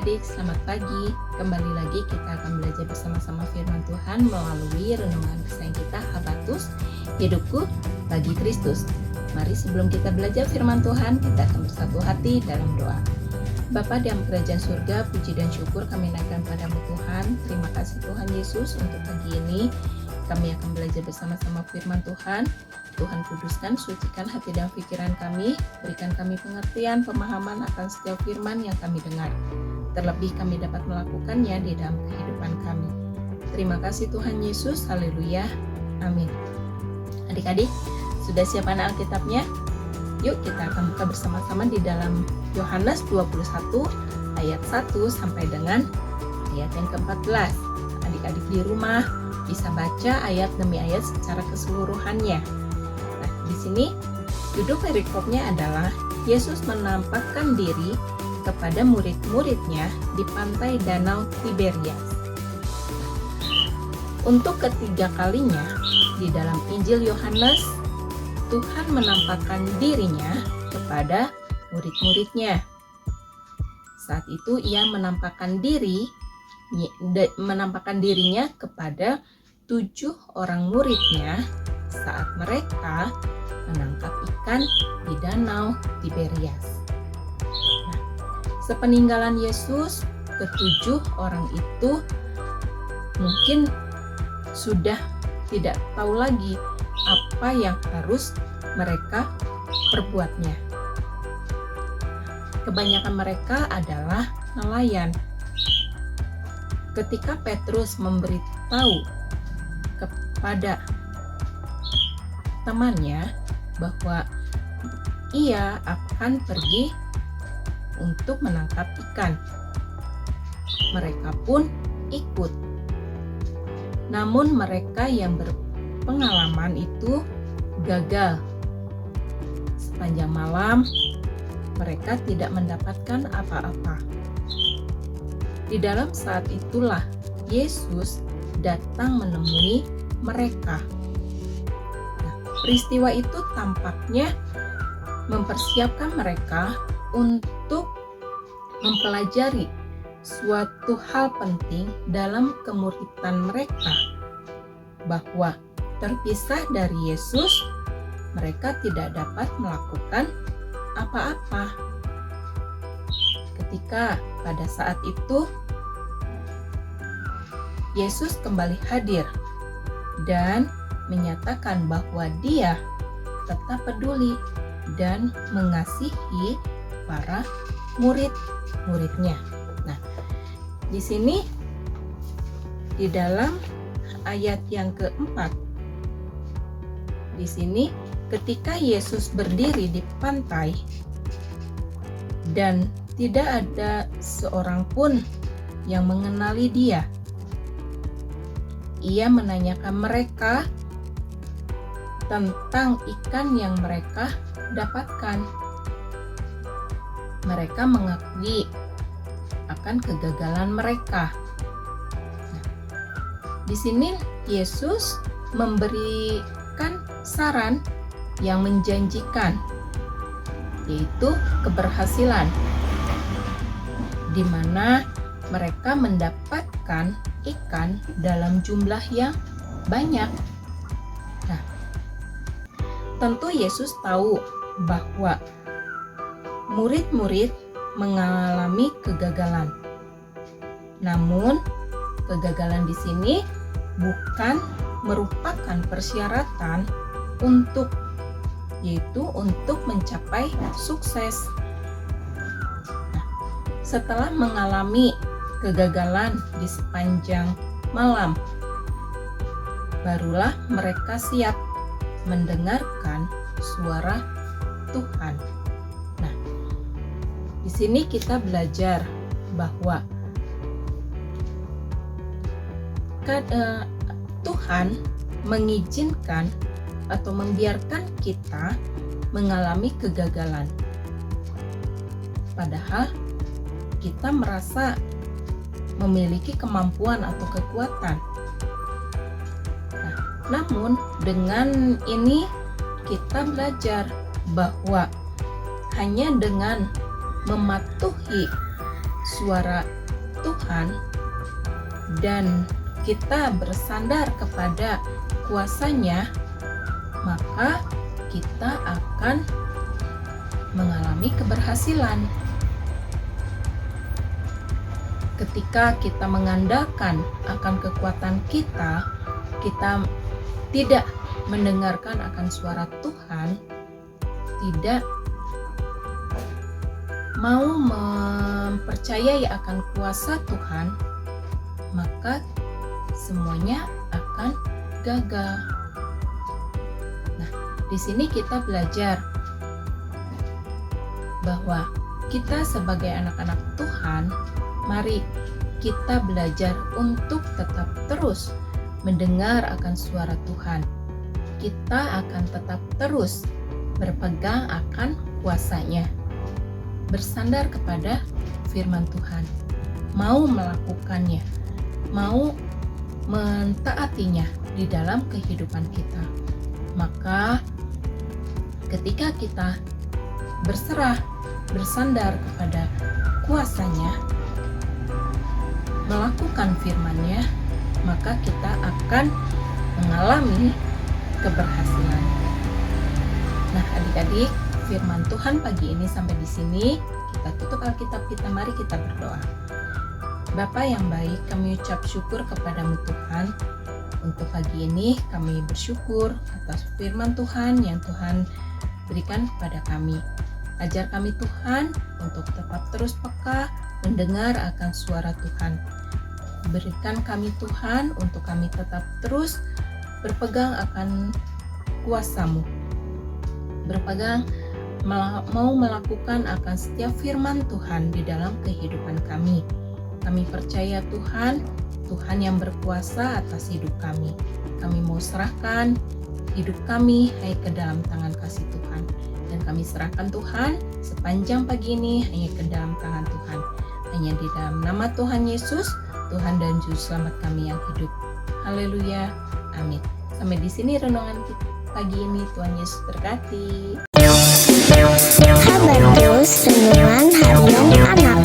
adik-adik, selamat pagi. Kembali lagi kita akan belajar bersama-sama firman Tuhan melalui renungan kesayangan kita Habatus, Hidupku Bagi Kristus. Mari sebelum kita belajar firman Tuhan, kita akan bersatu hati dalam doa. Bapa dalam kerajaan surga, puji dan syukur kami naikkan padamu Tuhan. Terima kasih Tuhan Yesus untuk pagi ini. Kami akan belajar bersama-sama firman Tuhan. Tuhan kuduskan, sucikan hati dan pikiran kami, berikan kami pengertian, pemahaman akan setiap firman yang kami dengar. Terlebih kami dapat melakukannya di dalam kehidupan kami. Terima kasih Tuhan Yesus, haleluya, amin. Adik-adik, sudah siap anak Alkitabnya? Yuk kita akan buka bersama-sama di dalam Yohanes 21 ayat 1 sampai dengan ayat yang ke-14. Adik-adik di rumah bisa baca ayat demi ayat secara keseluruhannya. Di sini judul perikopnya adalah Yesus menampakkan diri kepada murid-muridnya di pantai Danau Tiberias. Untuk ketiga kalinya di dalam Injil Yohanes, Tuhan menampakkan dirinya kepada murid-muridnya. Saat itu ia menampakkan dirinya kepada 7 orang muridnya saat mereka menangkap ikan di Danau Tiberias. Nah, sepeninggalan Yesus, ke-7 orang itu mungkin sudah tidak tahu lagi apa yang harus mereka perbuatnya. Kebanyakan mereka adalah nelayan. Ketika Petrus memberitahu kepada temannya bahwa ia akan pergi untuk menangkap ikan, mereka pun ikut. Namun mereka yang berpengalaman itu gagal. Sepanjang malam mereka tidak mendapatkan apa-apa. Di dalam saat itulah Yesus datang menemui mereka. Peristiwa itu tampaknya mempersiapkan mereka untuk mempelajari suatu hal penting dalam kemuridan mereka, bahwa terpisah dari Yesus, mereka tidak dapat melakukan apa-apa. Ketika pada saat itu Yesus kembali hadir dan menyatakan bahwa dia tetap peduli dan mengasihi para murid-muridnya. Nah, di sini di dalam ayat yang keempat, di sini ketika Yesus berdiri di pantai dan tidak ada seorang pun yang mengenali dia, ia menanyakan mereka tentang ikan yang mereka dapatkan. Mereka mengakui akan kegagalan mereka. Nah, di sini Yesus memberikan saran yang menjanjikan, yaitu keberhasilan, di mana mereka mendapatkan ikan dalam jumlah yang banyak. Nah, tentu Yesus tahu bahwa murid-murid mengalami kegagalan. Namun, kegagalan di sini bukan merupakan persyaratan yaitu untuk mencapai sukses. Nah, setelah mengalami kegagalan di sepanjang malam, barulah mereka siap mendengarkan suara Tuhan. Nah, di sini kita belajar bahwa Tuhan mengizinkan atau membiarkan kita mengalami kegagalan. Padahal kita merasa memiliki kemampuan atau kekuatan. Namun dengan ini kita belajar bahwa hanya dengan mematuhi suara Tuhan dan kita bersandar kepada kuasa-Nya, maka kita akan mengalami keberhasilan. Ketika kita mengandalkan akan kekuatan kita, kita tidak mendengarkan akan suara Tuhan, tidak mau mempercayai akan kuasa Tuhan, maka semuanya akan gagal. Nah, di sini kita belajar bahwa kita sebagai anak-anak Tuhan, mari kita belajar untuk tetap terus mendengar akan suara Tuhan. Kita akan tetap terus berpegang akan kuasa-Nya, bersandar kepada firman Tuhan, mau melakukannya, mau mentaatinya di dalam kehidupan kita. Maka ketika kita berserah, bersandar kepada kuasa-Nya, melakukan firman-Nya, maka kita akan mengalami keberhasilan. Nah, adik-adik, firman Tuhan pagi ini sampai di sini. Kita tutup Alkitab kita, mari kita berdoa. Bapa yang baik, kami ucap syukur kepadamu Tuhan. Untuk pagi ini kami bersyukur atas firman Tuhan yang Tuhan berikan kepada kami. Ajar kami Tuhan untuk tetap terus peka mendengar akan suara Tuhan. Berikan kami Tuhan untuk kami tetap terus berpegang akan kuasa-Mu. Berpegang mau melakukan akan setiap firman Tuhan di dalam kehidupan kami. Kami percaya Tuhan, Tuhan yang berkuasa atas hidup kami. Kami mau serahkan hidup kami hanya ke dalam tangan kasih Tuhan. Dan kami serahkan Tuhan sepanjang pagi ini hanya ke dalam tangan Tuhan. Hanya di dalam nama Tuhan Yesus, Tuhan dan Juru Selamat kami yang hidup. Haleluya. Amin. Sampai di sini renungan pagi ini. Tuhan Yesus berkati. Habatus Renungan Harian Anak.